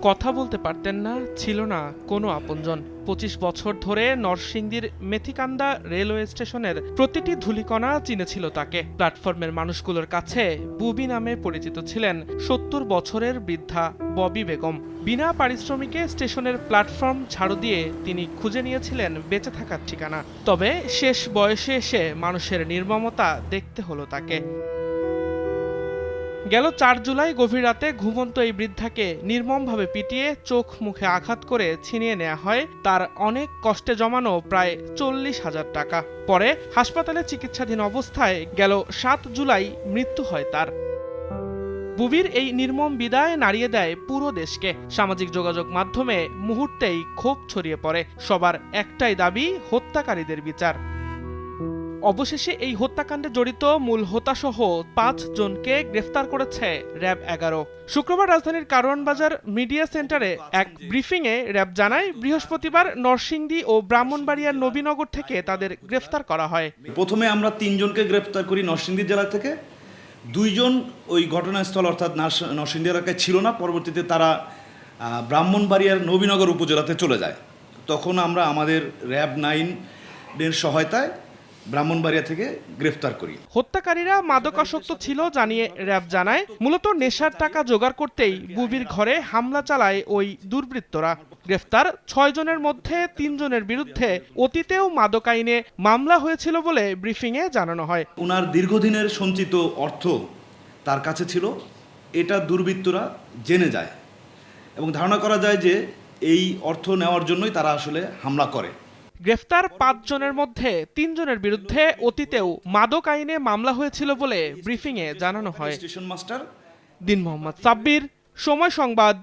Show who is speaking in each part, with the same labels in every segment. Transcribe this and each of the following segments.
Speaker 1: কথা বলতে পারতেন না, ছিল না কোনো আপনজন। ২৫ বছর ধরে নরসিংদীর মেথিকান্দা রেলওয়ে স্টেশনের প্রতিটি ধূলিকণা চিনেছিল তাকে। প্ল্যাটফর্মের মানুষগুলোর কাছে বুবি নামে পরিচিত ছিলেন ৭০ বছরের বৃদ্ধা ববি বেগম। বিনা পারিশ্রমিকে স্টেশনের প্ল্যাটফর্ম ঝাড়ু দিয়ে তিনি খুঁজে নিয়েছিলেন বেঁচে থাকার ঠিকানা। তবে শেষ বয়সে এসে মানুষের নির্মমতা দেখতে হলো তাকে। গেল ৪ জুলাই গভীর রাতে ঘুমন্ত এই বৃদ্ধাকে নির্মমভাবে পিটিয়ে চোখ মুখে আঘাত করে ছিনিয়ে নেওয়া হয় তার অনেক কষ্টে জমানো প্রায় ৪০,০০০ টাকা। পরে হাসপাতালে চিকিৎসাধীন অবস্থায় গেল ৭ জুলাই মৃত্যু হয় তার। বুবির এই নির্মম বিদায় নাড়িয়ে দেয় পুরো দেশকে। সামাজিক যোগাযোগ মাধ্যমে মুহূর্তেই ক্ষোভ ছড়িয়ে পড়ে। সবার একটাই দাবি, হত্যাকারীদের বিচার। অবশেষে এই হত্যাকাণ্ডে জড়িত মূল হোতাসহ ৫ জনকে গ্রেফতার করেছে র্যাব ১১। শুক্রবার রাজধানীর কারওয়ানবাজার মিডিয়া সেন্টারে এক ব্রিফিংয়ে র্যাব জানায়, বৃহস্পতিবার নরসিংদী ও ব্রাহ্মণবাড়িয়ার নবীনগর থেকে তাদের গ্রেফতার করা হয়।
Speaker 2: প্রথমে আমরা ৩ জনকে গ্রেফতার করি নরসিংদী জেলা থেকে। ২ জন ওই ঘটনাস্থল অর্থাৎ নরসিংদী এলাকায় ছিল না। পরবর্তীতে তারা ব্রাহ্মণবাড়িয়ার নবীনগর উপজেলাতে চলে যায়। তখন আমরা আমাদের র্যাব ৯ এর সহায়তায় ব্রাহ্মণবাড়িয়া থেকে গ্রেফতার করি।
Speaker 1: হত্যাকারীরা মাদকাসক্ত ছিল জানিয়ে র্যাব জানায়, মূলত নেশার টাকা জোগাড় করতেই বুবির ঘরে হামলা চালায় ওই দুর্বৃত্তরা। গ্রেফতার ৬ জনের মধ্যে ৩ জনের বিরুদ্ধে অতীতেও মাদক আইনে মামলা হয়েছিল বলে ব্রিফিংয়ে জানানো হয়।
Speaker 2: ওনার দীর্ঘদিনের সঞ্চিত অর্থ তার কাছে ছিল, এটা দুর্বৃত্তরা জেনে যায় এবং ধারণা করা যায় যে এই অর্থ নেওয়ার জন্যই তারা আসলে হামলা করে।
Speaker 1: গ্রেফতার ৫ জনের মধ্যে ৩ জনের বিরুদ্ধে অতীতেও মাদক আইনে মামলা হয়েছিল বলে ব্রিফিংয়ে জানানো হয়।
Speaker 2: স্টেশন মাস্টার
Speaker 1: দিন মোহাম্মদ সাব্বির, সময় সংবাদ,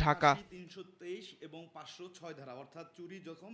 Speaker 1: ঢাকা।
Speaker 2: ৩২৩ এবং ৫০৬ ধারা অর্থাৎ চুরি জখম।